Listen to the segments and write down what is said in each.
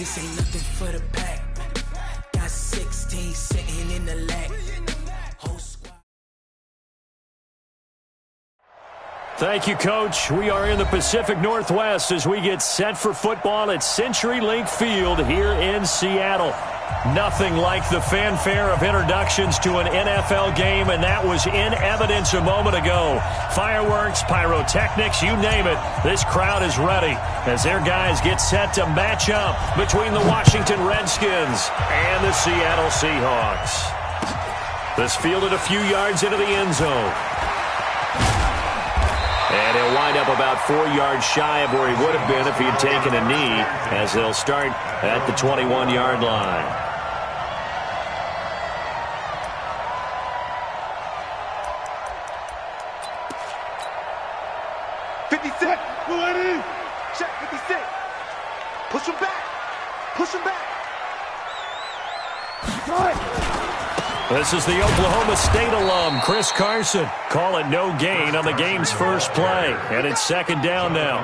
This ain't nothing for the pack. Got 16 sitting in the lag. Whole squad. Thank you, Coach. We are in the Pacific Northwest as we get set for football at CenturyLink Field here in Seattle. Nothing like the fanfare of introductions to an NFL game, and that was in evidence a moment ago. Fireworks, pyrotechnics, you name it. This crowd is ready as their guys get set to match up between the Washington Redskins and the Seattle Seahawks. This fielded a few yards into the end zone. And he'll wind up about 4 yards shy of where he would have been if he had taken a knee, as they'll start at the 21-yard line. Check 56. Push him back. Push him back. This is the Oklahoma State alum, Chris Carson. Call it no gain on the game's first play. And it's second down now.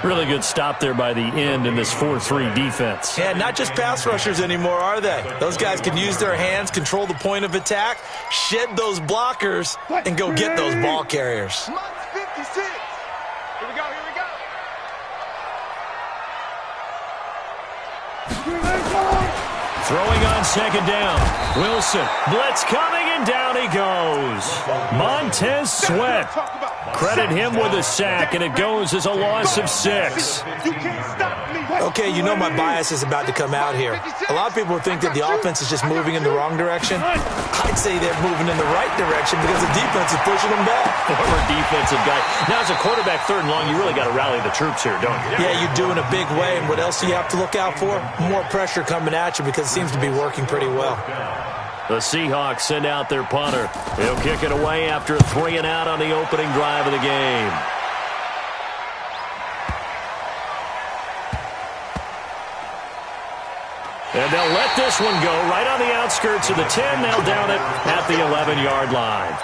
Really good stop there by the end in this 4-3 defense. Yeah, not just pass rushers anymore, are they? Those guys can use their hands, control the point of attack, shed those blockers, and go get those ball carriers. 56. Here we go, here we go. Throwing on second down. Wilson, blitz coming, and down he goes. Montez Sweat. Credit him with a sack, and it goes as a loss of 6. Okay, you know my bias is about to come out here. A lot of people think that the offense is just moving in the wrong direction. I'd say they're moving in the right direction because the defense is pushing them back. Former defensive guy. Now, as a quarterback, third and long, you really got to rally the troops here, don't you? Yeah, you do in a big way, and what else do you have to look out for? More pressure coming at you because it seems to be working pretty well. The Seahawks send out their punter. He'll kick it away after a 3-and-out on the opening drive of the game. And they'll let this one go right on the outskirts of the 10. They'll down it at the 11-yard line.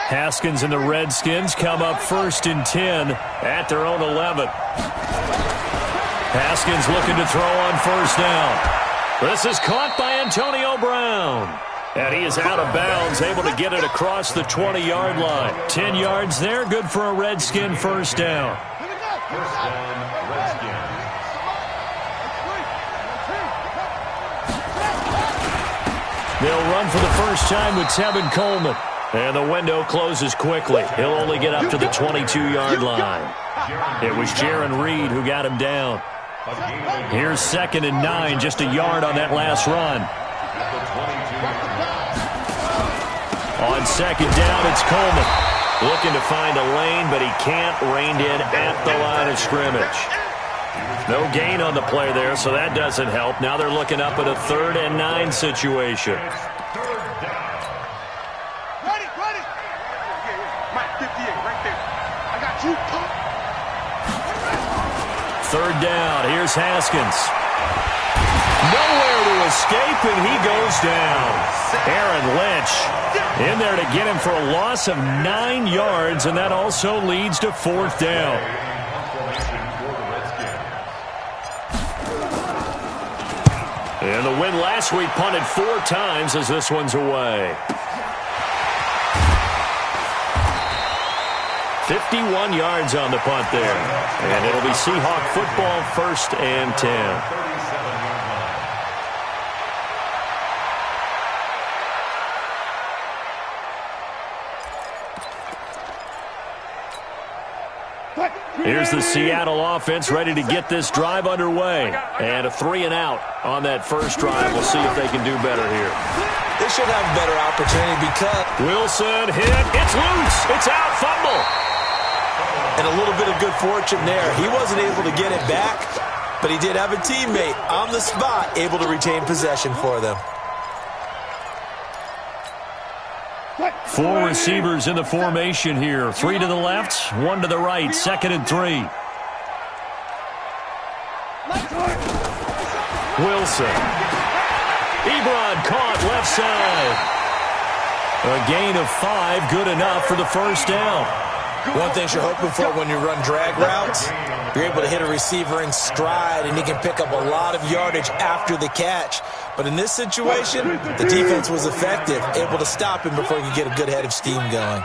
Haskins and the Redskins come up first and 10 at their own 11. Haskins looking to throw on first down. This is caught by Antonio Brown. And he is out of bounds, able to get it across the 20-yard line. 10 yards there, good for a Redskin first down. They'll run for the first time with Tevin Coleman. And the window closes quickly. He'll only get up to the 22-yard line. It was Jaron Reed who got him down. Here's 2nd and 9, just a yard on that last run. On second down, it's Coleman. Looking to find a lane, but he can't. Reined in at the line of scrimmage. No gain on the play there, so that doesn't help. Now they're looking up at a 3rd and 9 situation. Third down. Here's Haskins. Nowhere to escape, and he goes down. Aaron Lynch in there to get him for a loss of 9 yards, and that also leads to 4th down. And the win last week punted 4 times as this one's away. 51 yards on the punt there. And it'll be Seahawk football, 1st and 10. Here's the Seattle offense ready to get this drive underway. And a 3-and-out on that first drive. We'll see if they can do better here. They should have a better opportunity because Wilson hit. It's loose. It's out. Fumble. And a little bit of good fortune there. He wasn't able to get it back, but he did have a teammate on the spot able to retain possession for them. 4 receivers in the formation here. 3 to the left, 1 to the right. 2nd and 3. Wilson. Ebron caught left side. A gain of 5, good enough for the first down. One thing you're hoping for when you run drag routes, you're able to hit a receiver in stride, and he can pick up a lot of yardage after the catch. But in this situation, the defense was effective, able to stop him before he could get a good head of steam going.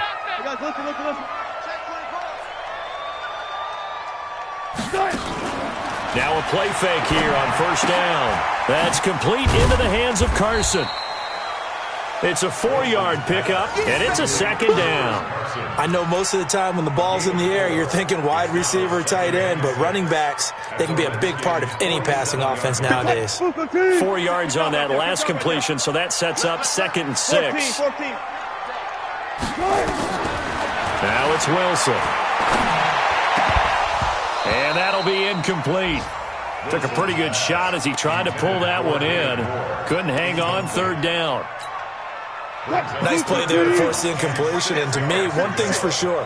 Now a play fake here on first down. That's complete into the hands of Carson. It's a 4-yard pickup, and it's a second down. I know most of the time when the ball's in the air, you're thinking wide receiver, tight end, but running backs, they can be a big part of any passing offense nowadays. 4 yards on that last completion, so that sets up 2nd and 6. Now it's Wilson. And that'll be incomplete. Took a pretty good shot as he tried to pull that one in. Couldn't hang on, 3rd down. Nice play there to force the incompletion. And to me, one thing's for sure.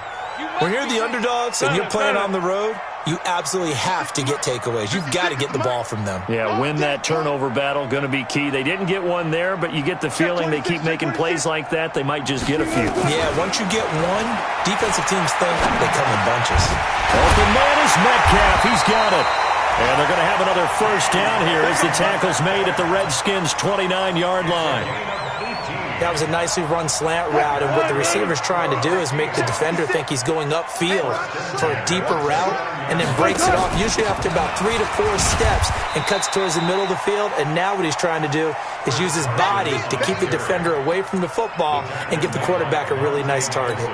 When you're the underdogs and you're playing on the road, you absolutely have to get takeaways. You've got to get the ball from them. Yeah, win that turnover battle, going to be key. They didn't get one there, but you get the feeling they keep making plays like that, they might just get a few. Yeah, once you get one, defensive teams think they come in bunches. Open man is Metcalf. He's got it. And they're going to have another first down here as the tackle's made at the Redskins' 29-yard line. That was a nicely run slant route, and what the receiver's trying to do is make the defender think he's going upfield for a deeper route, and then breaks it off, usually after about 3 to 4 steps, and cuts towards the middle of the field. And now what he's trying to do is use his body to keep the defender away from the football and give the quarterback a really nice target.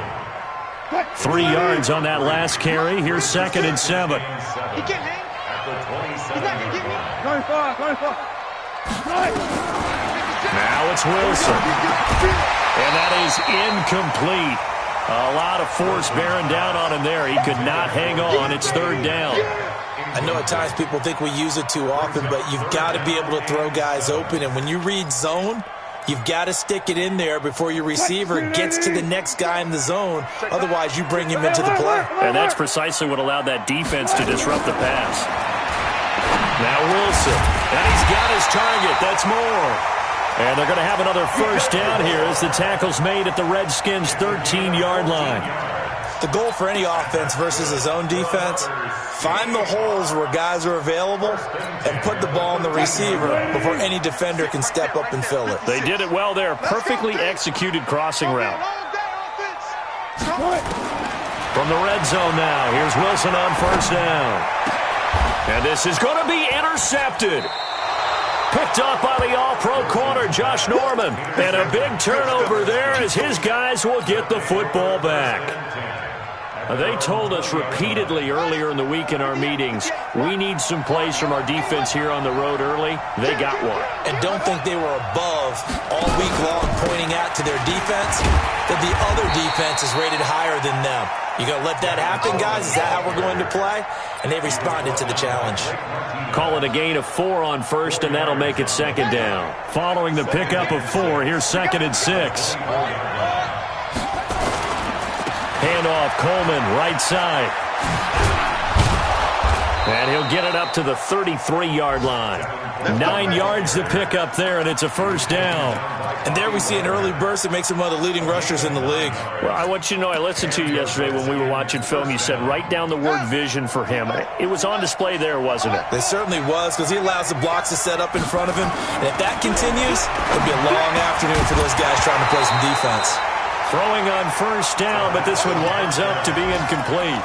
3 yards on that last carry. Here's 2nd and 7. He can't hang. He's not going to get me. Going far. Now it's Wilson. And that is incomplete. A lot of force bearing down on him there. He could not hang on. It's 3rd down. I know at times people think we use it too often, but you've got to be able to throw guys open. And when you read zone, you've got to stick it in there before your receiver gets to the next guy in the zone. Otherwise, you bring him into the play. And that's precisely what allowed that defense to disrupt the pass. Now Wilson. And he's got his target. That's more. And they're going to have another first down here as the tackle's made at the Redskins' 13-yard line. The goal for any offense versus a zone defense, find the holes where guys are available and put the ball on the receiver before any defender can step up and fill it. They did it well there. Perfectly executed crossing route. From the red zone now, here's Wilson on first down. And this is going to be intercepted. Picked up by the all-pro corner, Josh Norman. And a big turnover there as his guys will get the football back. They told us repeatedly earlier in the week in our meetings, we need some plays from our defense here on the road early. They got one. And don't think they were above all week long pointing out to their defense that the other defense is rated higher than them. You going to let that happen, guys? Is that how we're going to play? And they responded to the challenge. Call it a gain of 4 on first, and that'll make it 2nd down. Following the pickup of 4, here's 2nd and 6. Handoff, Coleman, right side. And he'll get it up to the 33-yard line. 9 yards to pick up there, and it's a first down. And there we see an early burst that makes him one of the leading rushers in the league. Well, I want you to know, I listened to you yesterday when we were watching film. You said write down the word vision for him. It was on display there, wasn't it? It certainly was, because he allows the blocks to set up in front of him. And if that continues, it'll be a long afternoon for those guys trying to play some defense. Throwing on first down, but this one winds up to be incomplete.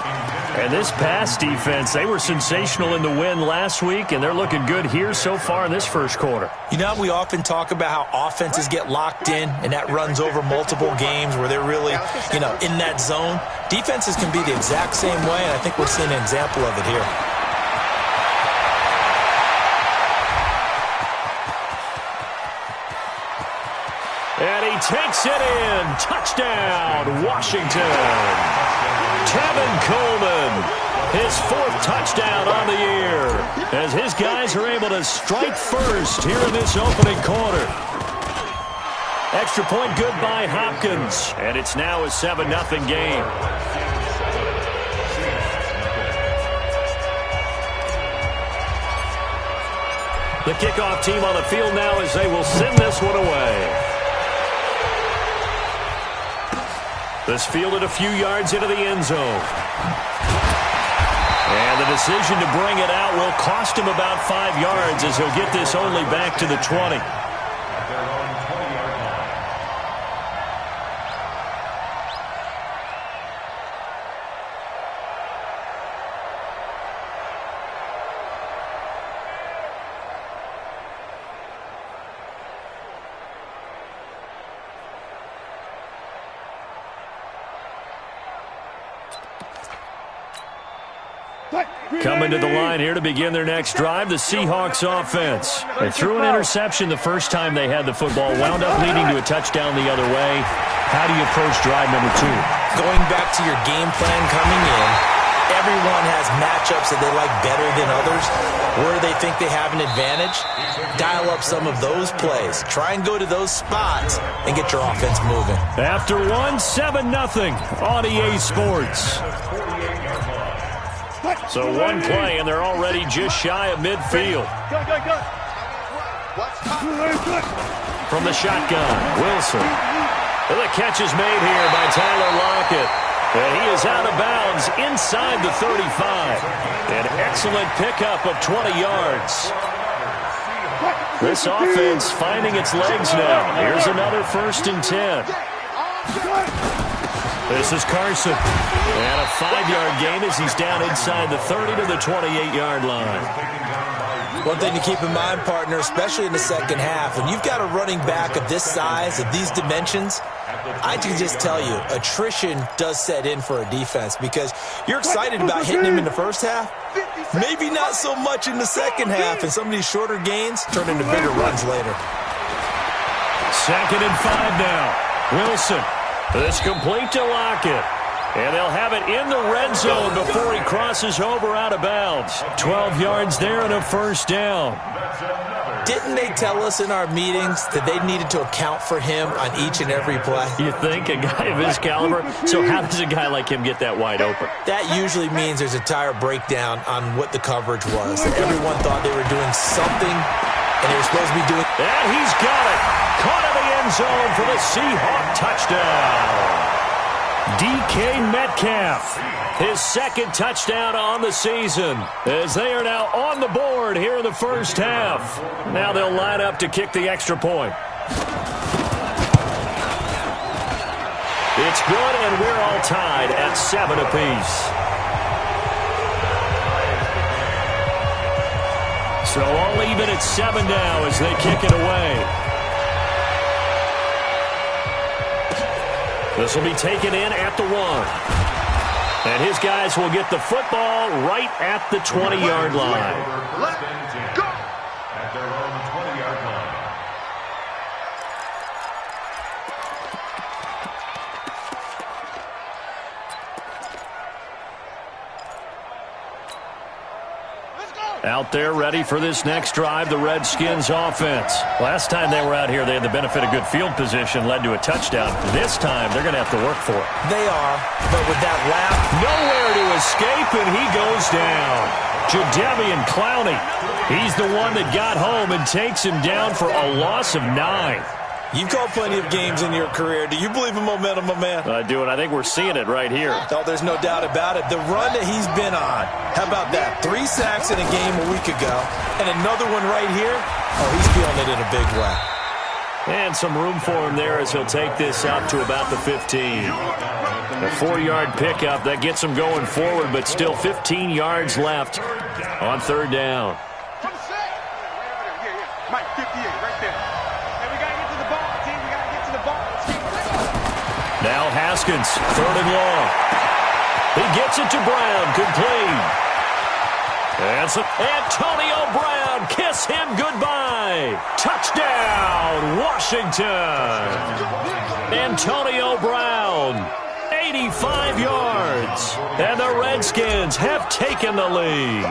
And this pass defense, they were sensational in the win last week, and they're looking good here so far in this first quarter. You know, we often talk about how offenses get locked in, and that runs over multiple games where they're really, in that zone. Defenses can be the exact same way, and I think we're seeing an example of it here. And he takes it in. Touchdown, Washington. Tevin Coleman, his 4th touchdown on the year, as his guys are able to strike first here in this opening quarter. Extra point good by Hopkins, and it's now a 7-0 game. The kickoff team on the field now as they will send this one away. This fielded a few yards into the end zone. And the decision to bring it out will cost him about 5 yards as he'll get this only back to the 20. Coming to the line here to begin their next drive, the Seahawks offense. They threw an interception the first time they had the football, wound up leading to a touchdown the other way. How do you approach drive number 2? Going back to your game plan coming in, everyone has matchups that they like better than others. Where they think they have an advantage, dial up some of those plays. Try and go to those spots and get your offense moving. After 7-0 on EA Sports. So one play, and they're already just shy of midfield. From the shotgun, Wilson. The catch is made here by Tyler Lockett. And he is out of bounds inside the 35. An excellent pickup of 20 yards. This offense finding its legs now. Here's another 1st and 10. This is Carson. And a 5-yard gain as he's down inside the 30 to the 28-yard line. One thing to keep in mind, partner, especially in the second half, when you've got a running back of this size, of these dimensions, I can just tell you, attrition does set in for a defense because you're excited about hitting him in the first half. Maybe not so much in the second half, and some of these shorter gains turn into bigger runs later. 2nd and 5 now. Wilson. This complete to Lockett. And they'll have it in the red zone before he crosses over out of bounds. 12 yards there and a 1st down. Didn't they tell us in our meetings that they needed to account for him on each and every play? You think? A guy of his caliber? So how does a guy like him get that wide open? That usually means there's a tire breakdown on what the coverage was. Everyone thought they were doing something, and they were supposed to be doing... And he's got it. Caught in the end zone for the Seahawk touchdown. DK Metcalf, his 2nd touchdown on the season, as they are now on the board here in the first half. Now they'll line up to kick the extra point. It's good, and we're all tied at 7 apiece. So all even at 7 now as they kick it away. This will be taken in at the 1. And his guys will get the football right at the 20-yard line. Let's go! At their own 20-yard line. Out there ready for this next drive, the Redskins offense. Last time they were out here, they had the benefit of good field position, led to a touchdown. This time, they're going to have to work for it. They are, but with that lap... Nowhere to escape, and he goes down. Jadeveon Clowney. He's the one that got home and takes him down for a loss of 9. You've called plenty of games in your career. Do you believe in momentum, my man? I do, and I think we're seeing it right here. Oh, there's no doubt about it. The run that he's been on. How about that? 3 sacks in a game a week ago, and another one right here. Oh, he's feeling it in a big way. And some room for him there as he'll take this up to about the 15. A 4-yard pickup. That gets him going forward, but still 15 yards left on 3rd down. Mike, 58, right there. Hey, we got to get to the ball, team. We got to get to the ball. Now Haskins, 3rd and long. He gets it to Brown, complete. And Antonio Brown, kiss him goodbye. Touchdown, Washington. Antonio Brown, 85 yards. And the Redskins have taken the lead.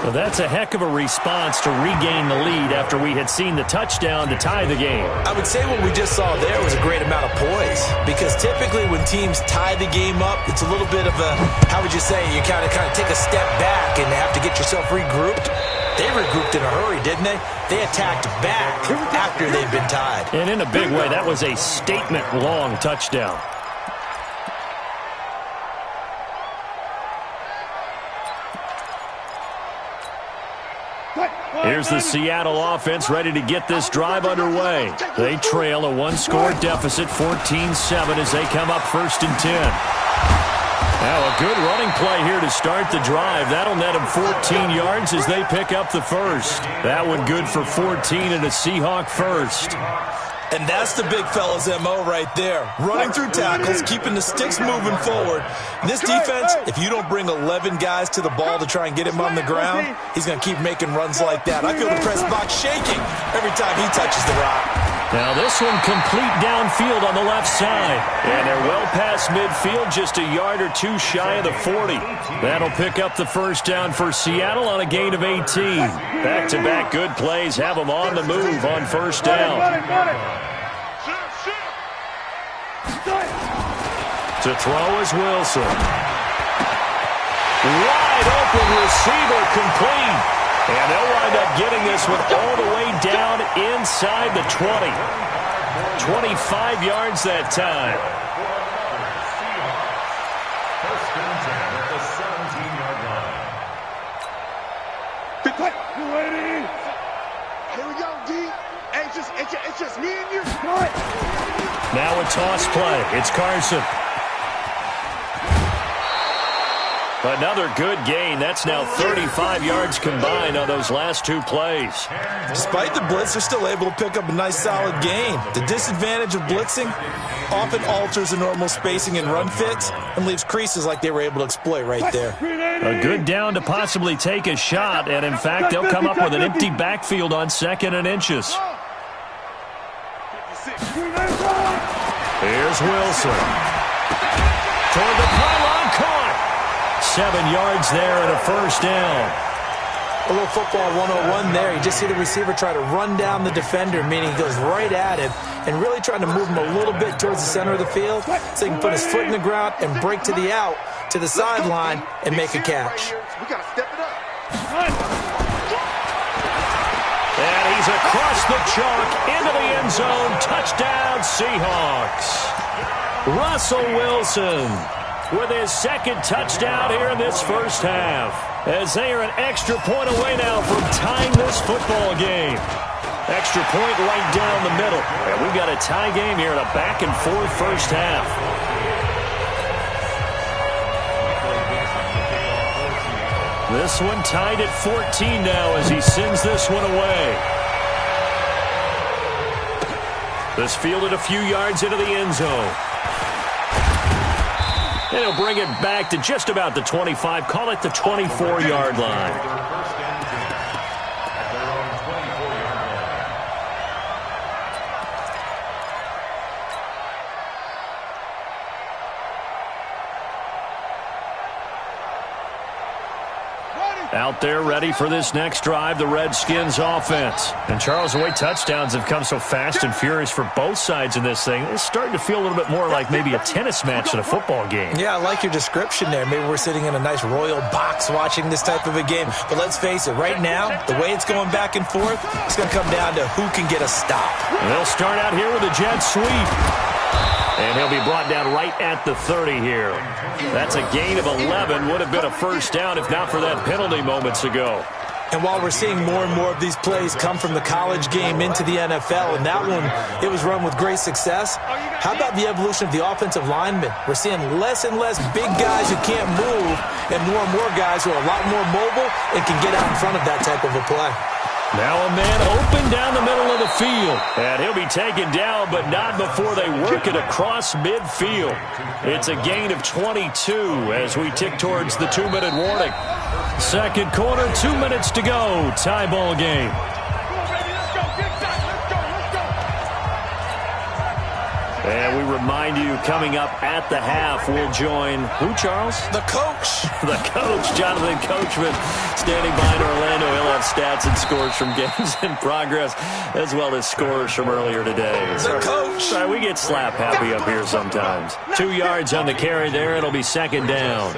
Well, that's a heck of a response to regain the lead after we had seen the touchdown to tie the game. I would say what we just saw there was a great amount of poise, because typically when teams tie the game up, it's a little bit of a, how would you say, you kind of take a step back and have to get yourself regrouped. They regrouped in a hurry, didn't they? They attacked back after they'd been tied. And in a big way, that was a statement-long touchdown. Here's the Seattle offense ready to get this drive underway. They trail a one-score deficit, 14-7, as they come up 1st and 10. Now a good running play here to start the drive. That'll net them 14 yards as they pick up the first. That one good for 14 and a Seahawk first. And that's the big fella's MO right there. Running through tackles, keeping the sticks moving forward. This defense, if you don't bring 11 guys to the ball to try and get him on the ground, he's going to keep making runs like that. I feel the press box shaking every time he touches the rock. Now this one complete downfield on the left side. And they're well past midfield, just a yard or two shy of the 40. That'll pick up the first down for Seattle on a gain of 18. Back-to-back good plays have them on the move on first down. To throw is Wilson. Wide open receiver complete. And they'll wind up getting this one all the way down inside the 20. 25 yards that time. Here we go, D. It's just me and you. Now a toss play. It's Carson. Another good gain. That's now 35 yards combined on those last two plays. Despite the blitz, they're still able to pick up a nice solid gain. The disadvantage of blitzing often alters the normal spacing and run fits and leaves creases like they were able to exploit right there. A good down to possibly take a shot, and in fact, they'll come up with an empty backfield on 2nd and inches. Here's Wilson. Toward the pylon, caught. 7 yards there and a first down. A little football 101 there. You just see the receiver try to run down the defender, meaning he goes right at him and really trying to move him a little bit towards the center of the field so he can put his foot in the ground and break to the out, to the sideline, and make a catch. We got to step it up. And he's across the chalk into the end zone. Touchdown, Seahawks. Russell Wilson with his second touchdown here in this first half, as they are an extra point away now from tying this football game. Extra point right down the middle. And we've got a tie game here in a back-and-forth first half. This one tied at 14 now as he sends this one away. This fielded a few yards into the end zone. And he'll bring it back to just about the 25. Call it the 24-yard line. Out there ready for this next drive, the Redskins offense. And Charles, the way touchdowns have come so fast and furious for both sides in this thing, it's starting to feel a little bit more like maybe a tennis match than a football game. Yeah, I like your description there. Maybe we're sitting in a nice royal box watching this type of a game. But let's face it, right now, the way it's going back and forth, it's going to come down to who can get a stop. And they'll start out here with a jet sweep. And he'll be brought down right at the 30 here. That's a gain of 11. Would have been a first down if not for that penalty moments ago. And while we're seeing more and more of these plays come from the college game into the NFL, and that one, it was run with great success, how about the evolution of the offensive linemen? We're seeing less and less big guys who can't move and more guys who are a lot more mobile and can get out in front of that type of a play. Now a man open down the middle of the field. And he'll be taken down, but not before they work it across midfield. It's a gain of 22 as we tick towards the 2-minute warning. Second quarter, 2 minutes to go. Tie ball game. And we remind you, coming up at the half, we'll join who, Charles? The coach. The coach, Jonathan Coachman, standing by in Orlando. He'll have stats and scores from games in progress, as well as scores from earlier today. The coach. Sorry, we get slap happy up here sometimes. 2 yards on the carry there. It'll be second down.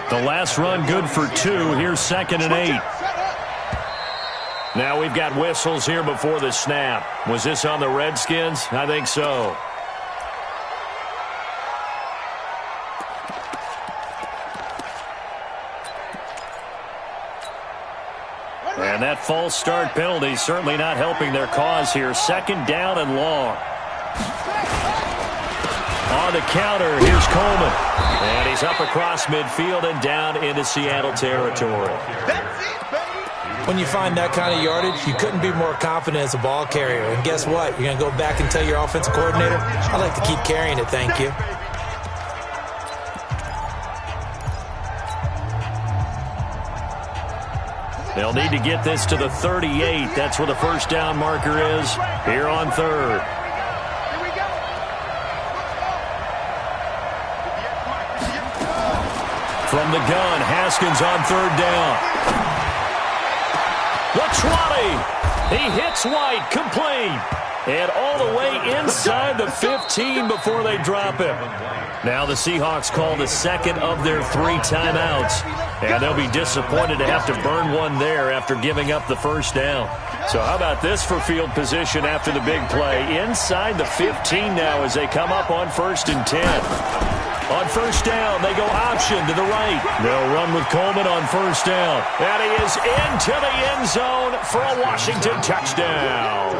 The last run good for 2. Here's 2nd and 8. Now we've got whistles here before the snap. Was this on the Redskins? I think so. And that false start penalty certainly not helping their cause here. Second down and long. On the counter, here's Coleman. And he's up across midfield and down into Seattle territory. When you find that kind of yardage, you couldn't be more confident as a ball carrier. And guess what? You're going to go back and tell your offensive coordinator, I'd like to keep carrying it, thank you. They'll need to get this to the 38. That's where the first down marker is here on third. From the gun, Haskins on third down. The 20. He hits White, complete. And all the way inside the 15 before they drop him. Now the Seahawks call the second of their 3 timeouts. And they'll be disappointed to have to burn one there after giving up the first down. So how about this for field position after the big play? Inside the 15 now as they come up on 1st and 10. On first down, they go option to the right. They'll run with Coleman on first down. And he is into the end zone for a Washington touchdown.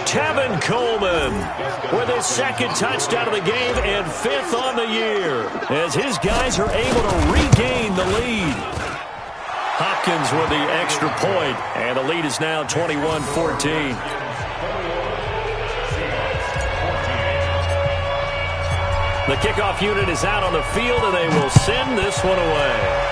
Tevin Coleman with his 2nd touchdown of the game and 5th on the year as his guys are able to regain the lead. Hopkins with the extra point, and the lead is now 21-14. The kickoff unit is out on the field, and they will send this one away.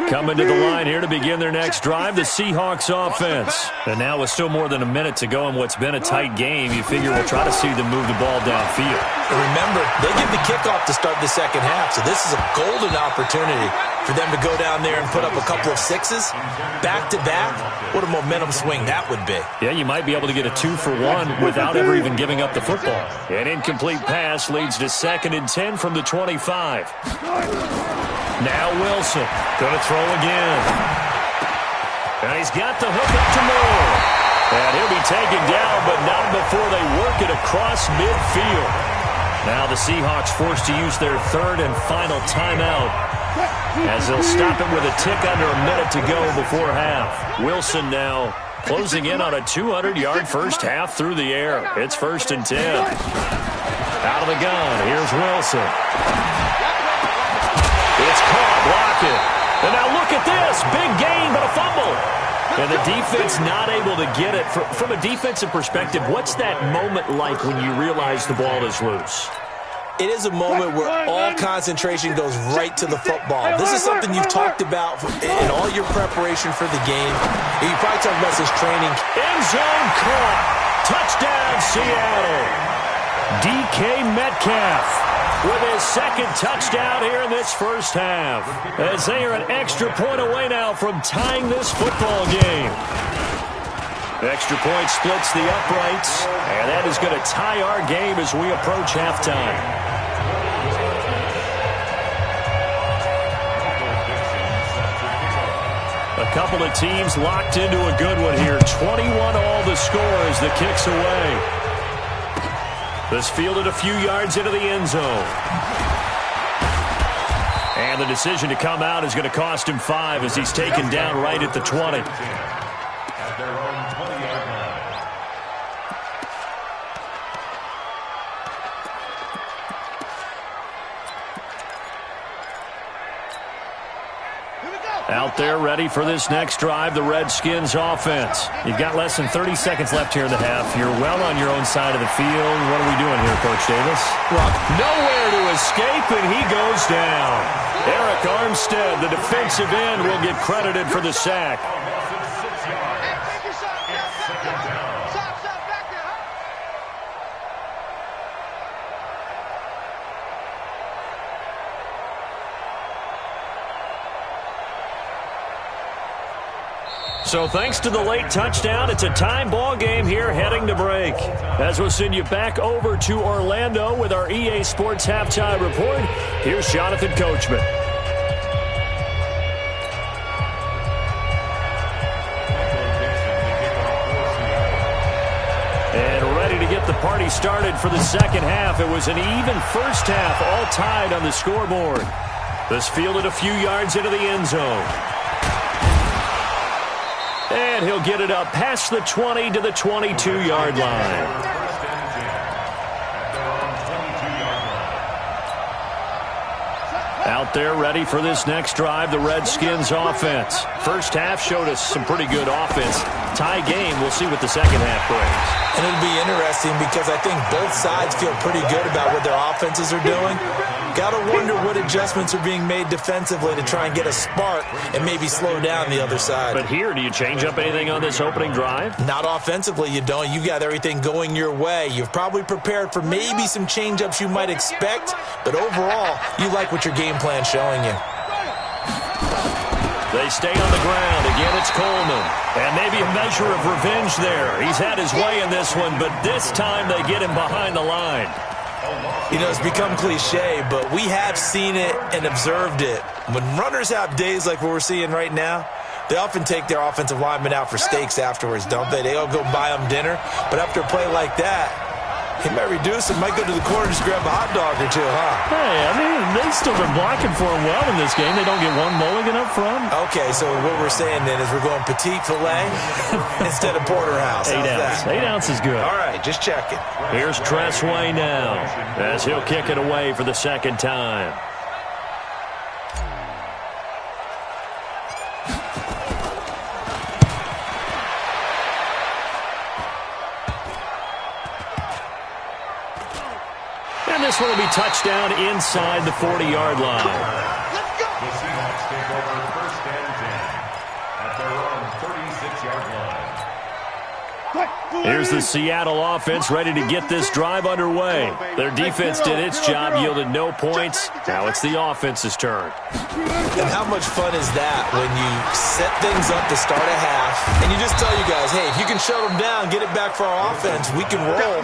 Coming to the line here to begin their next drive, the Seahawks offense. And now with still more than a minute to go in what's been a tight game, you figure we'll try to see them move the ball downfield. And remember, they give the kickoff to start the second half, so this is a golden opportunity for them to go down there and put up a couple of 6s. Back-to-back, what a momentum swing that would be. Yeah, you might be able to get a 2-for-1 without ever even giving up the football. An incomplete pass leads to 2nd and 10 from the 25. Now Wilson, going to throw again. And he's got the hook up to Moore. And he'll be taken down, but not before they work it across midfield. Now the Seahawks forced to use their 3rd and final timeout as they'll stop it with a tick under a minute to go before half. Wilson now closing in on a 200-yard first half through the air. It's 1st and 10. Out of the gun, here's Wilson. It's caught, block it. And now look at this. Big gain, but a fumble. And the defense not able to get it. From a defensive perspective, what's that moment like when you realize the ball is loose? It is a moment where all concentration goes right to the football. This is something you've talked about in all your preparation for the game. You probably talked about this training. End zone caught. Touchdown, Seattle. DK Metcalf with his 2nd touchdown here in this first half, as they are an extra point away now from tying this football game. Extra point splits the uprights, and that is going to tie our game as we approach halftime. A couple of teams locked into a good one here. 21 all the score as the kick's away. This fielded a few yards into the end zone. And the decision to come out is going to cost him 5 as he's taken down right at the 20. At their own 20-yard line. Out there ready for this next drive, the Redskins offense. You've got less than 30 seconds left here in the half. You're well on your own side of the field. What are we doing here, Coach Davis? Well, nowhere to escape, and he goes down. Eric Armstead, the defensive end, will get credited for the sack. So thanks to the late touchdown, it's a time ball game here heading to break. As we'll send you back over to Orlando with our EA Sports Halftime Report, here's Jonathan Coachman. And ready to get the party started for the second half. It was an even first half, all tied on the scoreboard. This fielded a few yards into the end zone. And he'll get it up past the 20 to the 22-yard line. Out there ready for this next drive, the Redskins offense. First half showed us some pretty good offense. Tie game, we'll see what the second half brings. And it'll be interesting because I think both sides feel pretty good about what their offenses are doing. Got to wonder what adjustments are being made defensively to try and get a spark and maybe slow down the other side. But here, do you change up anything on this opening drive? Not offensively, you don't. You got everything going your way. You've probably prepared for maybe some change-ups you might expect, but overall, you like what your game plan's showing you. They stay on the ground. Again, it's Coleman. And maybe a measure of revenge there. He's had his way in this one, but this time they get him behind the line. You know, it's become cliche, but we have seen it and observed it. When runners have days like what we're seeing right now, they often take their offensive linemen out for steaks afterwards, don't they? They all go buy them dinner. But after a play like that, he might reduce it, might go to the corner and just grab a hot dog or two, huh? Hey, I mean, they've still been blocking for him well in this game. They don't get one mulligan up front. Okay, so what we're saying then is we're going petite filet instead of porterhouse. 8 ounce. 8 ounce is good. All right, just checking. Here's Tressway now as he'll kick it away for the second time. And this one will be touchdown inside the 40-yard line. The Seahawks take over first and 10 at their own 36-yard line. Here's the Seattle offense ready to get this drive underway. Their defense did its job, yielded no points. Now it's the offense's turn. And how much fun is that when you set things up to start a half and you just tell you guys, hey, if you can shut them down, get it back for our offense, we can roll.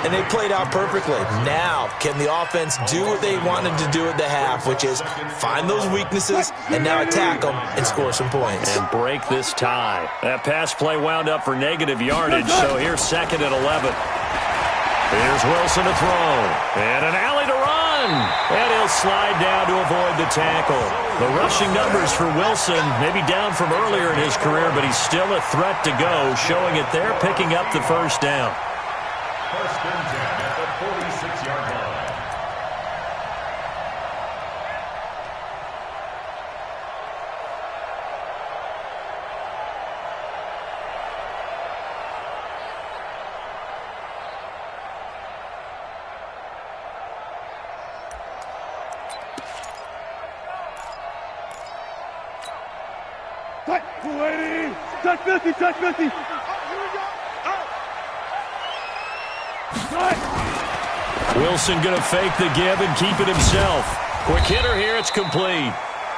And they played out perfectly. Now, can the offense do what they wanted to do at the half, which is find those weaknesses and now attack them and score some points. And break this tie. That pass play wound up for negative yardage, so here's second and 11. Here's Wilson to throw. And an alley to run. And he'll slide down to avoid the tackle. The rushing numbers for Wilson, maybe down from earlier in his career, but he's still a threat to go, showing it there, picking up the first down. First and 10 at the 46-yard line. Touch 280. Touch 50. Touch 50. Wilson going to fake the give and keep it himself. Quick hitter here, it's complete.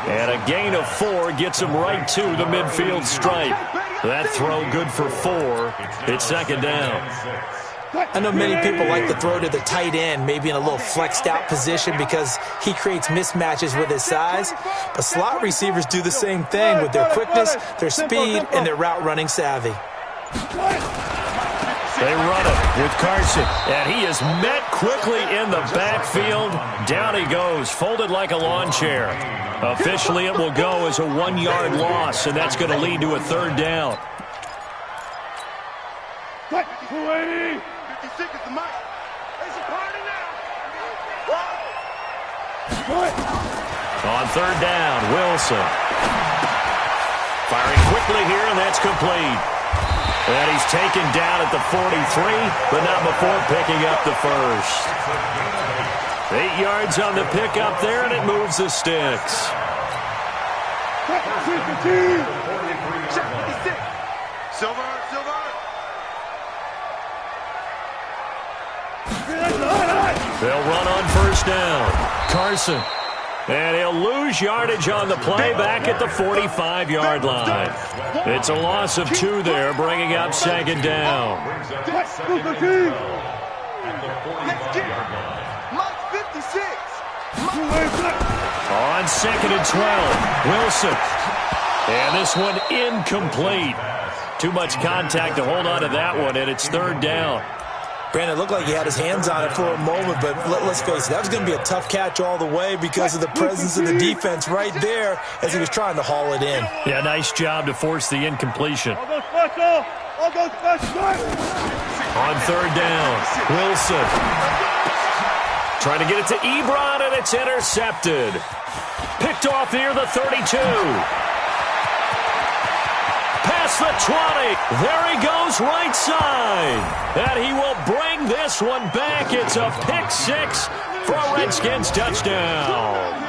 And a gain of 4 gets him right to the midfield stripe. That throw good for 4. It's second down. I know many people like to throw to the tight end, maybe in a little flexed out position because he creates mismatches with his size. But slot receivers do the same thing with their quickness, their speed, and their route running savvy. They run it with Carson, and he is met quickly in the backfield. Down he goes, folded like a lawn chair. Officially, it will go as a 1-yard loss, and that's going to lead to a third down. 280. 56 is the mic. It's a party now. On third down, Wilson. Firing quickly here, and that's complete. And he's taken down at the 43, but not before picking up the first. 8 yards on the pickup there, and it moves the sticks. Silver. They'll run on first down. Carson. And he'll lose yardage on the play back at the 45-yard line. It's a loss of 2 there, bringing up second down. On second and 12, Wilson. And this one incomplete. Too much contact to hold on to that one, and it's third down. Brandon, it looked like he had his hands on it for a moment, but let's face it, that was going to be a tough catch all the way because of the presence of the defense right there as he was trying to haul it in. Yeah, nice job to force the incompletion. On third down, Wilson. Trying to get it to Ebron, and it's intercepted. Picked off near the 32. Past the 20. There he goes right side. And he will bring this one back. It's a pick 6 for a Redskins touchdown.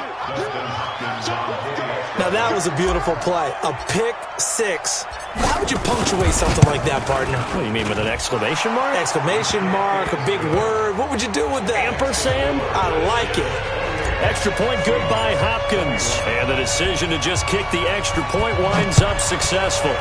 Now that was a beautiful play. A pick 6. How would you punctuate something like that, partner? What do you mean, with an exclamation mark? Exclamation mark, a big word. What would you do with that? Ampersand? I like it. Extra point good by Hopkins. And the decision to just kick the extra point winds up successful.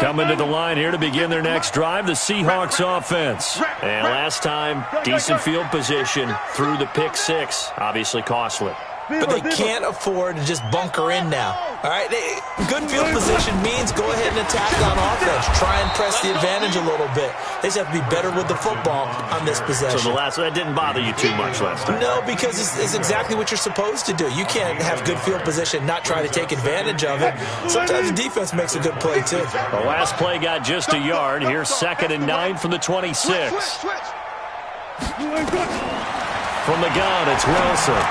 Coming to the line here to begin their next drive, the Seahawks offense. And last time, decent field position through the pick 6. Obviously costly. But they can't afford to just bunker in now. All right, good field position means go ahead and attack on offense. Try and press the advantage a little bit. They just have to be better with the football on this possession. So that didn't bother you too much last time? No, because it's exactly what you're supposed to do. You can't have good field position, not try to take advantage of it. Sometimes the defense makes a good play, too. The last play got just a yard. Here's 2nd and 9 from the 26. From the gun, it's Wilson.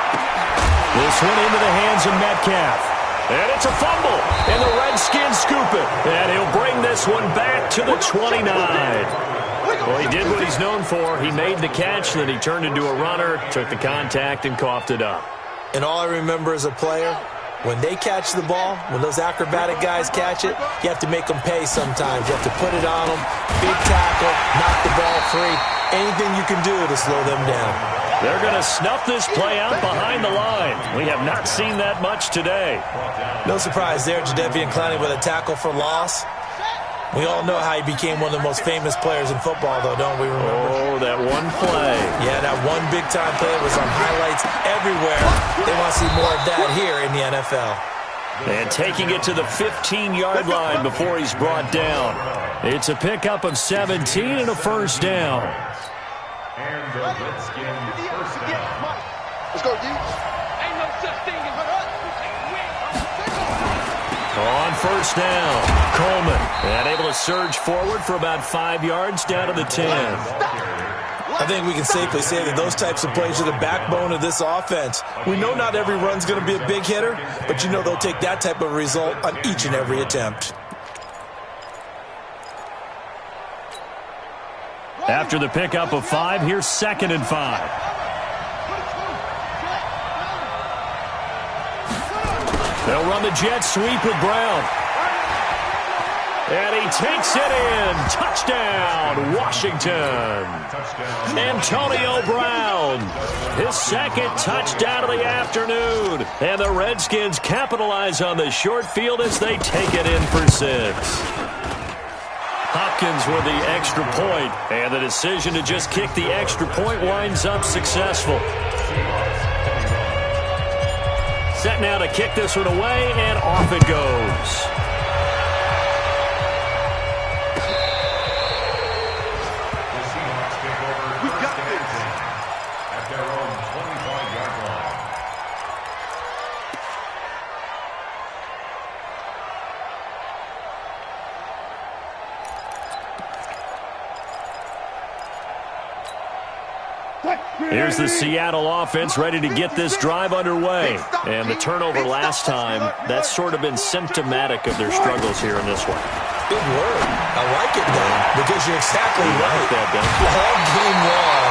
This one into the hands of Metcalf. And it's a fumble. And the Redskins scoop it. And he'll bring this one back to the 29. Well, he did what he's known for. He made the catch, then he turned into a runner, took the contact, and coughed it up. And all I remember as a player, when they catch the ball, when those acrobatic guys catch it, you have to make them pay sometimes. You have to put it on them, big tackle, knock the ball free. Anything you can do to slow them down. They're going to snuff this play out behind the line. We have not seen that much today. No surprise there, Da-Heathin Clowney with a tackle for loss. We all know how he became one of the most famous players in football, though, don't we remember? Oh, that one play. Yeah, that one big-time play was on highlights everywhere. They want to see more of that here in the NFL. And taking it to the 15-yard line before he's brought down. It's a pickup of 17 and a first down. And the Redskins first down. Let's go, D. Ain't no such thing as On first down, Coleman. And able to surge forward for about 5 yards down to the 10. I think we can safely say that those types of plays are the backbone of this offense. We know not every run's going to be a big hitter, but you know they'll take that type of result on each and every attempt. After the pickup of 5, here's 2nd and 5. They'll run the jet sweep with Brown. And he takes it in. Touchdown, Washington. Antonio Brown. His 2nd touchdown of the afternoon. And the Redskins capitalize on the short field as they take it in for 6. Hopkins with the extra point, and the decision to just kick the extra point winds up successful. Set now to kick this one away, and off it goes. The Seahawks take over first and 10 at their own 25-yard line. Here's the Seattle offense ready to get this drive underway. And the turnover last time, that's sort of been symptomatic of their struggles here in this one. Big word. I like it, though, because you're exactly right. That, all game long,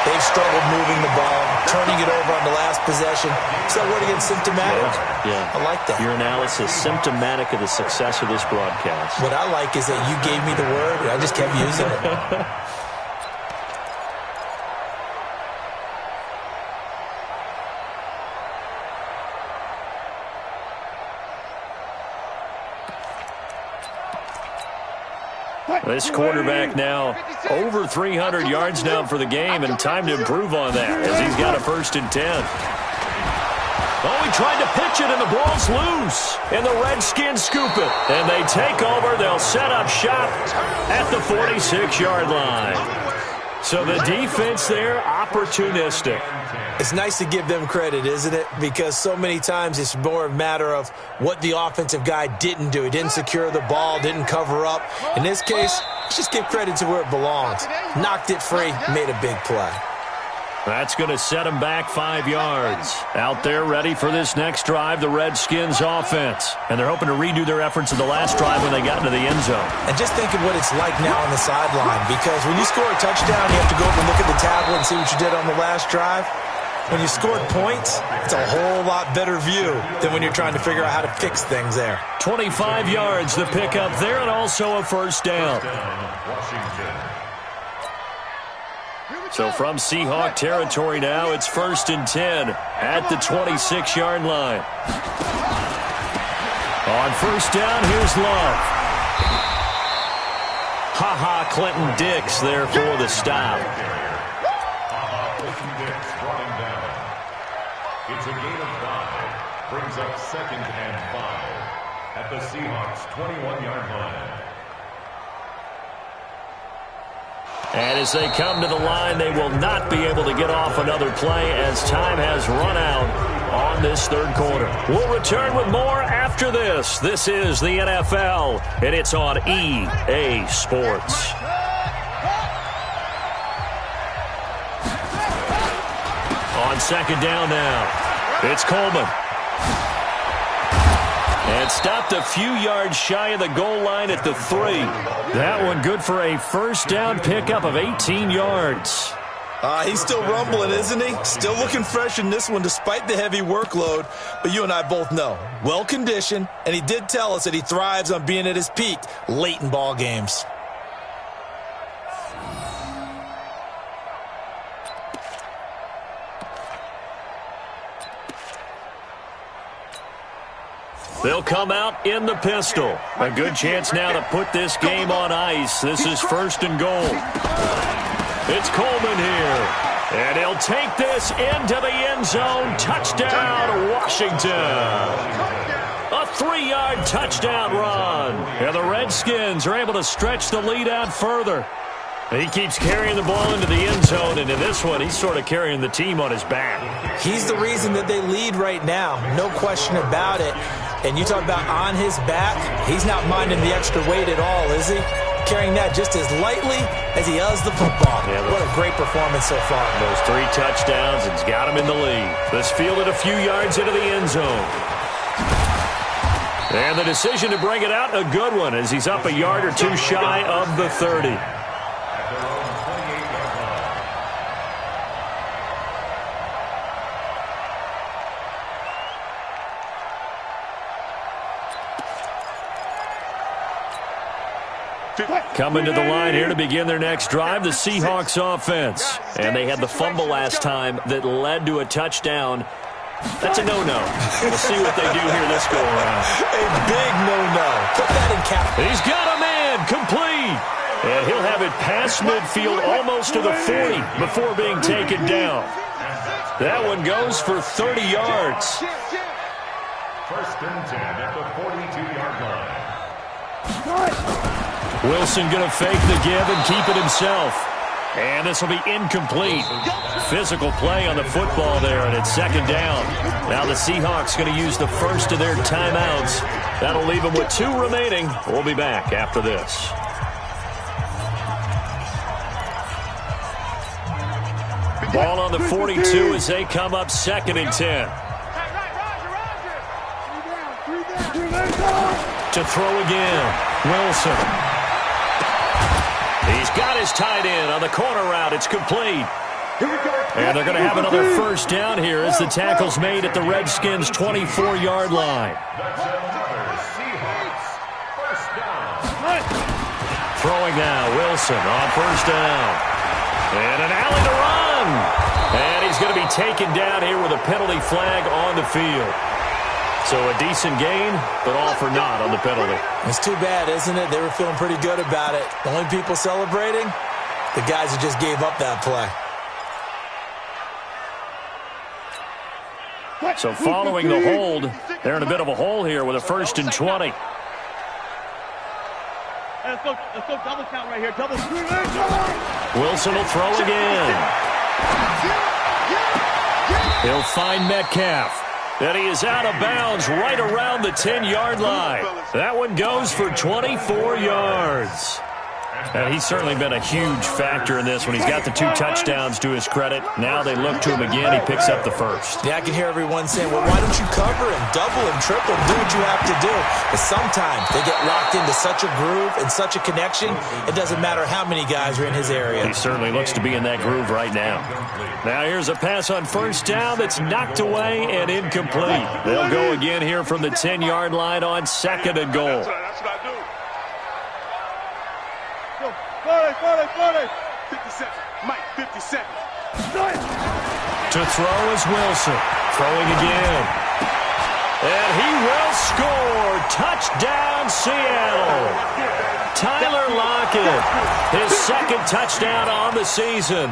they've struggled moving the ball, turning it over on the last possession. Is that word again, symptomatic? Yeah. I like that. Your analysis, symptomatic of the success of this broadcast. What I like is that you gave me the word, and I just kept using it. This quarterback now over 300 yards now for the game, and time to improve on that as he's got a 1st and 10. Oh, he tried to pitch it, and the ball's loose. And the Redskins scoop it. And they take over. They'll set up shop at the 46-yard line. So the defense there, opportunistic. It's nice to give them credit, isn't it? Because so many times it's more a matter of what the offensive guy didn't do. He didn't secure the ball, didn't cover up. In this case, just give credit to where it belongs. Knocked it free, made a big play. That's going to set them back 5 yards. Out there ready for this next drive, the Redskins offense. And they're hoping to redo their efforts in the last drive when they got into the end zone. And just think of what it's like now on the sideline, because when you score a touchdown, you have to go over and look at the tablet and see what you did on the last drive. When you scored points, it's a whole lot better view than when you're trying to figure out how to fix things there. 25 yards, the pickup there, and also a 1st down. So from Seahawk territory now, it's 1st and 10 at the 26-yard line. On 1st down, here's Love. Ha-ha, Clinton Dix there for the stop. It's a gain of 5. Brings up 2nd and 5 at the Seahawks' 21-yard line. And as they come to the line, they will not be able to get off another play as time has run out on this 3rd quarter. We'll return with more after this. This is the NFL, and it's on EA Sports. On 2nd down now, it's Coleman. And stopped a few yards shy of the goal line at the 3. That one good for a 1st down pickup of 18 yards. He's still rumbling, isn't he? Still looking fresh in this one despite the heavy workload. But you and I both know, well-conditioned, and he did tell us that he thrives on being at his peak late in ball games. They'll come out in the pistol. A good chance now to put this game on ice. This is 1st and goal. It's Coleman here. And he'll take this into the end zone. Touchdown, Washington. A 3-yard touchdown run. And the Redskins are able to stretch the lead out further. He keeps carrying the ball into the end zone, and in this one, he's sort of carrying the team on his back. He's the reason that they lead right now. No question about it. And you talk about on his back, he's not minding the extra weight at all, is he? Carrying that just as lightly as he does the football. Yeah, what a great performance so far. Those 3 touchdowns, it's got him in the lead. Let's field it a few yards into the end zone. And the decision to bring it out, a good one, as he's up a yard or 2 shy of the 30. Coming to the line here to begin their next drive, the Seahawks offense. And they had the fumble last time that led to a touchdown. That's a no-no. We'll see what they do here this go-around. A big no-no. Put that in cap. He's got a man, complete. And he'll have it past midfield almost to the 40 before being taken down. That one goes for 30 yards. 1st and 10 at the 42-yard line. Wilson going to fake the give and keep it himself. And this will be incomplete. Physical play on the football there, and it's 2nd down. Now the Seahawks going to use the first of their timeouts. That'll leave them with 2 remaining. We'll be back after this. Ball on the 42 as they come up 2nd and 10. To throw again, Wilson. got his tight end on the corner route. It's complete. And they're going to have another first down here as the tackle's made at the Redskins' 24-yard line. That's another Seahawks first down. Throwing now, Wilson on first down. And an alley to run. And he's going to be taken down here with a penalty flag on the field. So a decent gain, but all for naught on the penalty. It's too bad, isn't it? They were feeling pretty good about it. The only people celebrating, the guys who just gave up that play. So following the hold, they're in a bit of a hole here with a 1st and 20. Let's go double count right here. Double. Wilson will throw again. He'll find Metcalf. And he is out of bounds right around the 10-yard line. That one goes for 24 yards. And he's certainly been a huge factor in this when he's got the 2 touchdowns to his credit. Now they look to him again. He picks up the first. Yeah, I can hear everyone saying, well, why don't you cover him, double him, triple him, do what you have to do. But sometimes they get locked into such a groove and such a connection, it doesn't matter how many guys are in his area. He certainly looks to be in that groove right now. Now here's a pass on first down that's knocked away and incomplete. They'll go again here from the 10-yard line on 2nd and goal. That's what I do. 40. 50 seconds. Mike, 50 seconds. To throw is Wilson. Throwing again. And he will score. Touchdown, Seattle. Tyler Lockett, his 2nd touchdown on the season.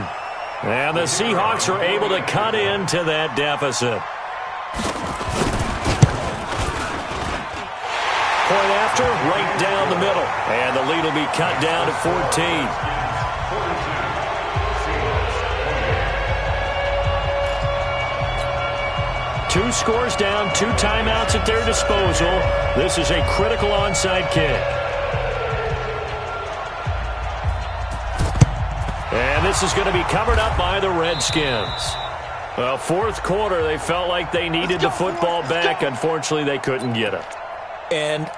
And the Seahawks are able to cut into that deficit. Point after, right down the middle. And the lead will be cut down to 14. Two scores down, 2 timeouts at their disposal. This is a critical onside kick. And this is going to be covered up by the Redskins. Well, 4th quarter, they felt like they needed the football back. Unfortunately, they couldn't get it. And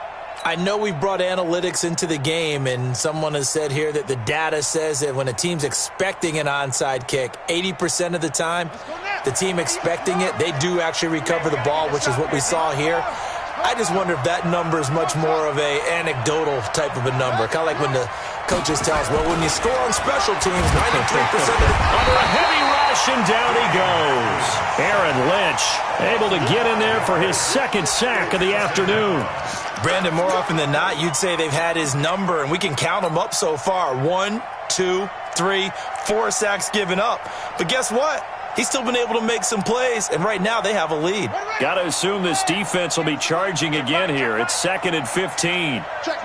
I know we've brought analytics into the game, and someone has said here that the data says that when a team's expecting an onside kick, 80% of the time, the team expecting it, they do actually recover the ball, which is what we saw here. I just wonder if that number is much more of a anecdotal type of a number, kind of like when the coaches tell us, well, when you score on special teams, 93% of the under a heavy rush, and down he goes. Aaron Lynch able to get in there for his 2nd sack of the afternoon. Brandon, more often than not, you'd say they've had his number, and we can count them up so far. 1, 2, 3, 4 sacks given up. But guess what? He's still been able to make some plays, and right now they have a lead. Got to assume this defense will be charging again here. It's 2nd and 15. Check.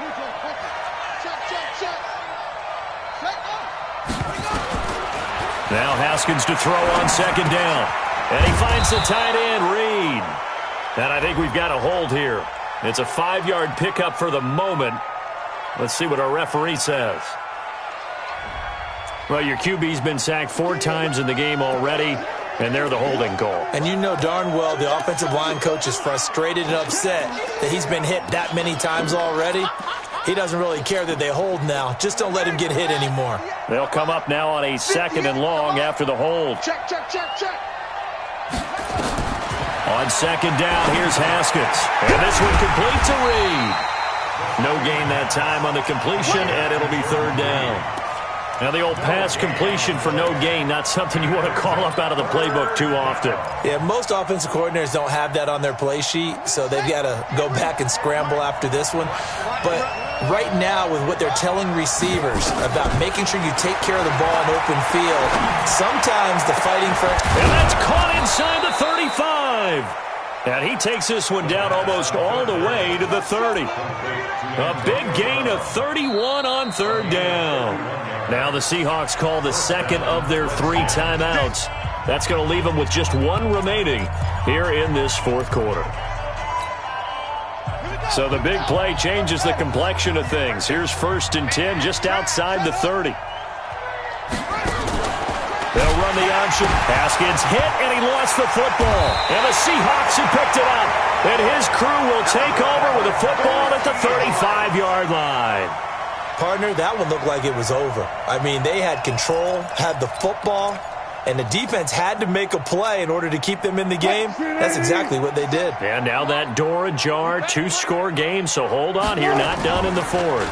Now Haskins to throw on 2nd down. And he finds the tight end, Reed. And I think we've got a hold here. It's a 5-yard pickup for the moment. Let's see what our referee says. Well, your QB's been sacked 4 times in the game already, and they're the holding call. And you know darn well the offensive line coach is frustrated and upset that he's been hit that many times already. He doesn't really care that they hold now. Just don't let him get hit anymore. They'll come up now on a 2nd and long after the hold. Check. On 2nd down, here's Haskins. And this one complete to Reed. No gain that time on the completion, and it'll be 3rd down. Now the old pass completion for no gain, not something you want to call up out of the playbook too often. Yeah, most offensive coordinators don't have that on their play sheet, so they've got to go back and scramble after this one. But right now, with what they're telling receivers about making sure you take care of the ball in open field, sometimes the fighting for... And that's caught inside the 35. And he takes this one down almost all the way to the 30. A big gain of 31 on 3rd down. Now the Seahawks call the 2nd of their 3 timeouts. That's going to leave them with just 1 remaining here in this 4th quarter. So the big play changes the complexion of things. Here's 1st and 10 just outside the 30. They'll run the option. Haskins hit, and he lost the football. And the Seahawks have picked it up. And his crew will take over with the football at the 35-yard line. partner, that one looked like it was over. I mean, they had control, had the football, and the defense had to make a play in order to keep them in the game. That's exactly what they did. And now that door ajar, 2-score game, so hold on here, not done in the fourth.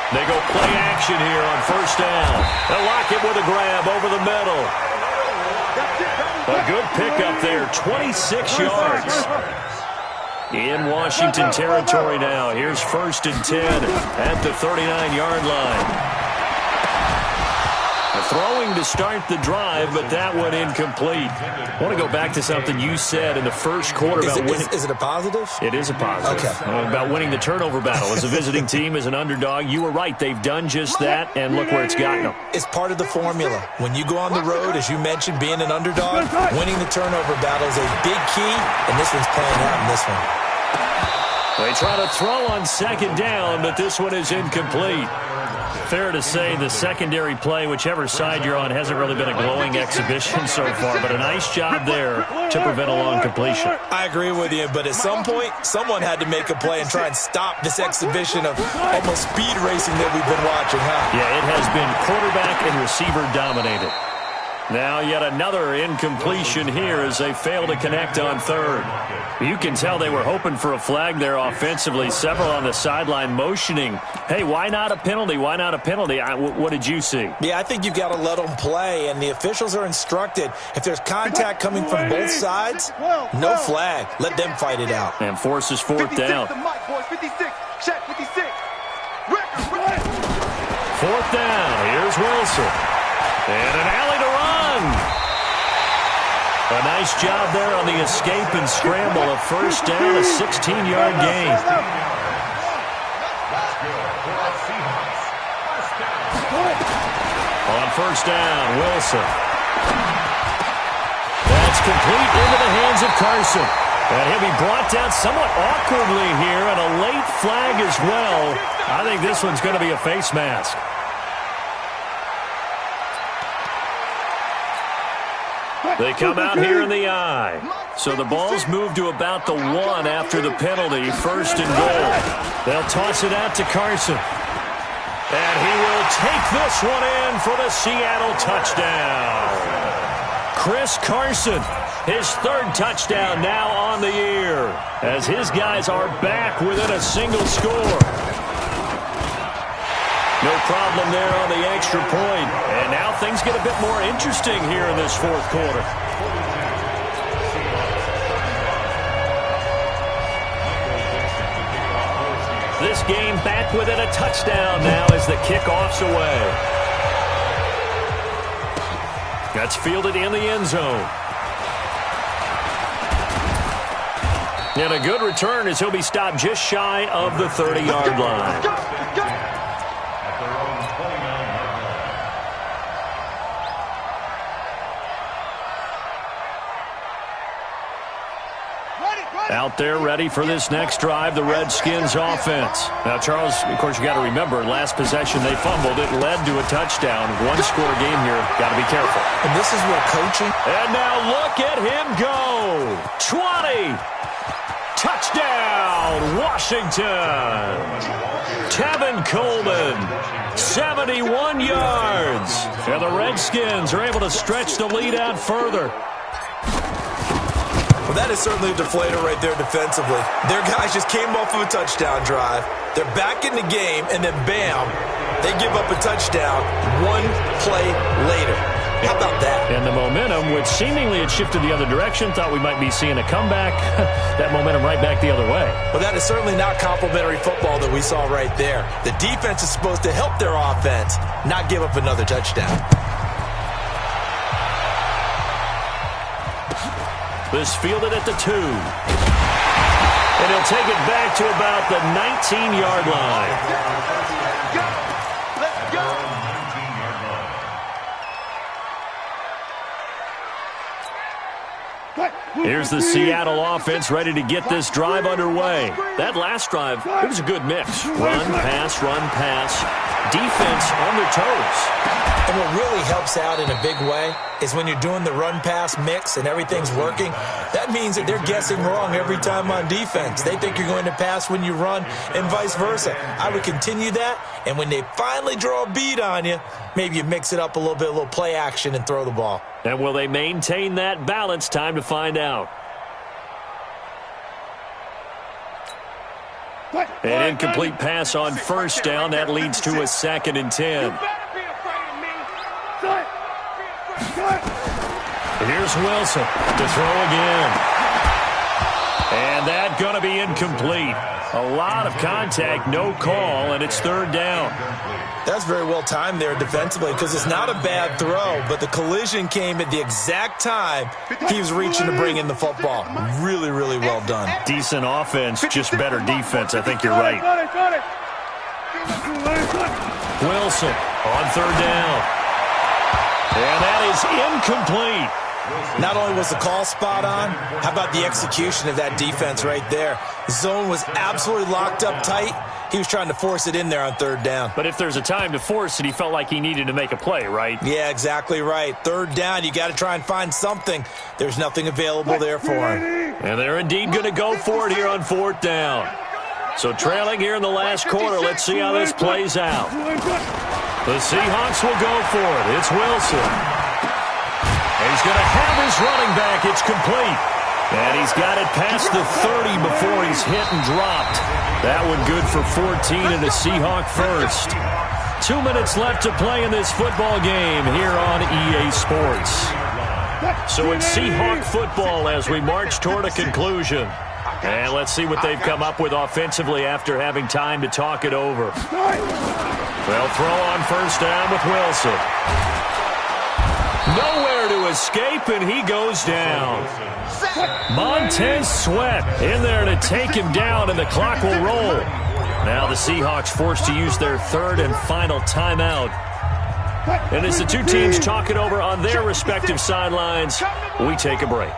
They go play action here on first down. They'll lock it with a grab over the middle. A good pickup there, 26 yards. In Washington territory now. Here's 1st and 10 at the 39-yard line. Throwing to start the drive, but that one incomplete. I want to go back to something you said in the first quarter about winning. Is it a positive? It is a positive. Okay. About winning the turnover battle. As a visiting team, as an underdog, you were right. They've done just that, and look where it's gotten them. It's part of the formula. When you go on the road, as you mentioned, being an underdog, winning the turnover battle is a big key, and this one's playing out in this one. They try to throw on second down, but this one is incomplete. Fair to say the secondary play, whichever side you're on, hasn't really been a glowing exhibition so far, but a nice job there to prevent a long completion. I agree with you, but at some point, someone had to make a play and try and stop this exhibition of almost speed racing that we've been watching, huh? Yeah, it has been quarterback and receiver dominated. Now yet another incompletion here as they fail to connect on third. You can tell they were hoping for a flag there offensively. Several on the sideline motioning, hey, why not a penalty? Why not a penalty? What did you see? Yeah, I think you've got to let them play, and the officials are instructed. If there's contact coming from both sides, no flag. Let them fight it out. And forces 4th down. 4th down. Here's Wilson. And an alley to run. A nice job there on the escape and scramble. A first down, a 16-yard gain. On first down, Wilson. That's complete into the hands of Carson. And he'll be brought down somewhat awkwardly here, and a late flag as well. I think this one's going to be a face mask. They come out here in the I. So the ball's moved to about the 1 after the penalty, 1st and goal. They'll toss it out to Carson. And he will take this one in for the Seattle touchdown. Chris Carson, his 3rd touchdown now on the year, as his guys are back within a single score. No problem there on the extra point. And now things get a bit more interesting here in this 4th quarter. This game back within a touchdown now as the kickoff's away. That's fielded in the end zone. And a good return as he'll be stopped just shy of the 30-yard line. Out there ready for this next drive, the Redskins offense. Now, Charles, of course, you got to remember, last possession they fumbled. It led to a touchdown. 1-score game here. Got to be careful. And this is where coaching. And now look at him go. 20. Touchdown, Washington. Tevin Coleman, 71 yards. And the Redskins are able to stretch the lead out further. Well, that is certainly a deflator right there defensively. Their guys just came off of a touchdown drive. They're back in the game, and then bam, they give up a touchdown 1 play later. How about that? And the momentum, which seemingly had shifted the other direction, thought we might be seeing a comeback. That momentum right back the other way. Well, that is certainly not complimentary football that we saw right there. The defense is supposed to help their offense, not give up another touchdown. This fielded at the 2. And he'll take it back to about the 19-yard line. Let's go. Here's the Seattle offense ready to get this drive underway. That last drive, it was a good mix. Run, pass, run, pass. defense on their toes. And what really helps out in a big way is when you're doing the run-pass mix and everything's working, that means that they're guessing wrong every time on defense. They think you're going to pass when you run and vice versa. I would continue that, and when they finally draw a beat on you, maybe you mix it up a little bit, a little play action, and throw the ball. And will they maintain that balance? Time to find out. An incomplete pass on first down. That leads to a 2nd and 10. Here's Wilson to throw again. And that's going to be incomplete. A lot of contact, no call, and it's 3rd down. That's very well timed there defensively because it's not a bad throw, but the collision came at the exact time he was reaching to bring in the football. Really, really well done. Decent offense, just better defense. I think you're right. Wilson on 3rd down. And that is incomplete. Not only was the call spot on, how about the execution of that defense right there? The zone was absolutely locked up tight. He was trying to force it in there on 3rd down. But if there's a time to force it, he felt like he needed to make a play, right? Yeah, exactly right. 3rd down, you got to try and find something. There's nothing available there for him. And they're indeed going to go for it here on 4th down. So trailing here in the last quarter, let's see how this plays out. The Seahawks will go for it. It's Wilson. He's going to have his running back. It's complete. And he's got it past the 30 before he's hit and dropped. That one good for 14 and a Seahawk first. 2 minutes left to play in this football game here on EA Sports. So it's Seahawk football as we march toward a conclusion. And let's see what they've come up with offensively after having time to talk it over. They'll throw on first down with Wilson. Nowhere to escape, and he goes down. Montez Sweat in there to take him down, and the clock will roll. Now the Seahawks forced to use their 3rd and final timeout. And as the two teams talk it over on their respective sidelines, we take a break.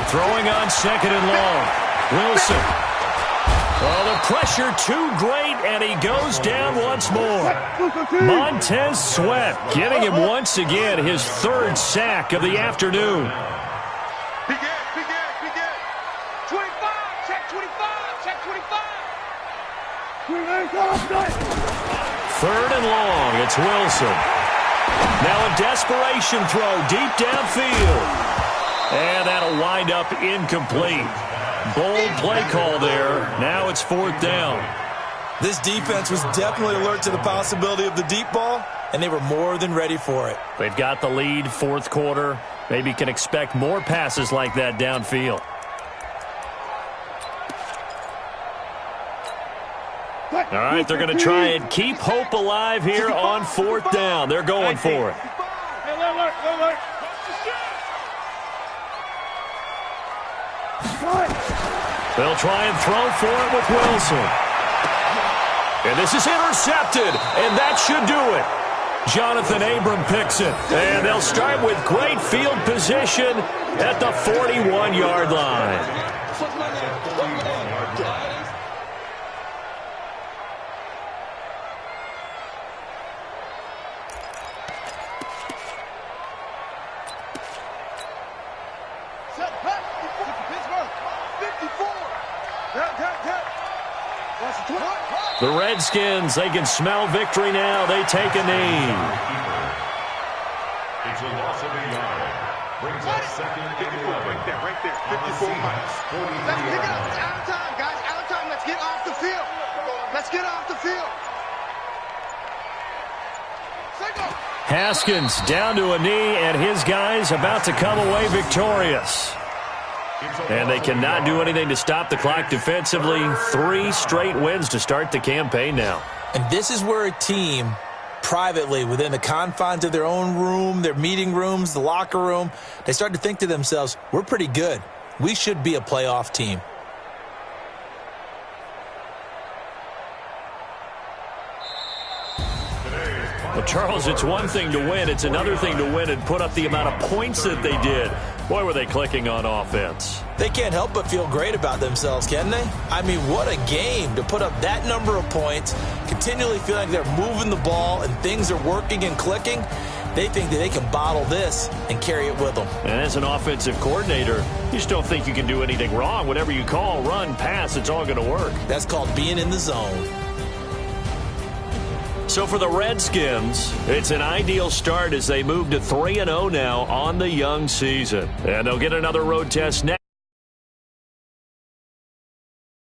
Throwing on 2nd and long. Wilson. Oh, the pressure too great, and he goes down once more. Montez Sweat getting him once again his 3rd sack of the afternoon. Begin. 25, check 25. 3rd and long, it's Wilson. Now a desperation throw deep downfield. And that'll wind up incomplete. Bold play call there. Now it's 4th down. This defense was definitely alert to the possibility of the deep ball, and they were more than ready for it. They've got the lead, 4th quarter. Maybe can expect more passes like that downfield. All right, they're going to try and keep hope alive here on 4th down. They're going for it. They'll try and throw for it with Wilson. And this is intercepted, and that should do it. Jonathan Abram picks it. And they'll start with great field position at the 41-yard line. The Redskins, they can smell victory now. They take a knee. It's a loss of a yard. Brings us 2nd and 11. Right there. 54 miles. Let's pick it up. It's out of time, guys. Out of time. Let's get off the field. Let's get off the field. Haskins down to a knee, and his guys about to come away victorious. And they cannot do anything to stop the clock defensively. 3 straight wins to start the campaign now. And this is where a team, privately, within the confines of their own room, their meeting rooms, the locker room, they start to think to themselves, we're pretty good. We should be a playoff team. Well, Charles, it's one thing to win. It's another thing to win and put up the amount of points that they did. Boy, were they clicking on offense. They can't help but feel great about themselves, can they? I mean, what a game to put up that number of points, continually feeling like they're moving the ball and things are working and clicking. They think that they can bottle this and carry it with them. And as an offensive coordinator, you just don't think you can do anything wrong. Whatever you call, run, pass, it's all going to work. That's called being in the zone. So for the Redskins, it's an ideal start as they move to 3-0 now on the young season. And they'll get another road test next.